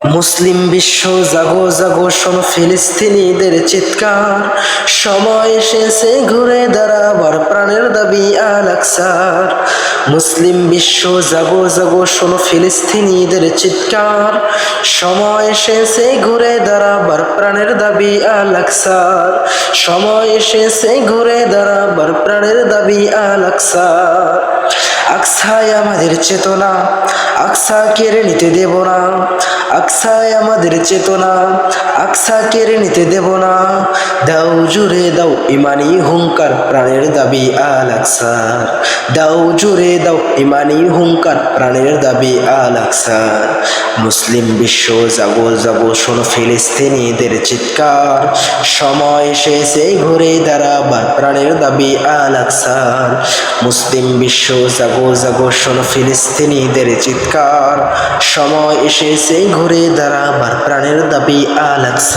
মুসলিম বিশ্ব জাগো জাগো শোনো ফিলিস্তিনিদের চিৎকার, সময় এসেছে ঘুরে দাঁড়াবার প্রাণের দাবি আল আকসার। মুসলিম বিশ্ব জাগো জাগো শোনো ফিলিস্তিনিদের চিৎকার, সময় এসেছে ঘুরে দাঁড়াবার প্রাণের দাবি আল আকসার। সময় এসেছে ঘুরে দাঁড়াবার প্রাণের দাবি আল আকসার। আকসায় আমাদের চেতনা, আকসা কেড়ে নিতে দেব না। আকসায় আমাদের চেতনা, আকসা কেড়ে নিতে দেব না। দাও জুড়ে দাও ইমানি হুঙ্কার, প্রাণের দাবি আল আকসার। দাও জুড়ে দাও ইমানি হুঙ্কার, প্রাণের দাবি আল আকসার। মুসলিম বিশ্ব জাগো জাগো শোনো ফিলিস্তিনিদের চিৎকার, সময় এসেছে ঘুরে দাঁড়াবার প্রাণের দাবি আল আকসার। মুসলিম বিশ্ব জাগো জাগো শোনো ফিলিস্তিনিদের চিৎকার, সময় এসেছে ঘুরে দাঁড়াবার প্রাণের দাবি আল আকসার।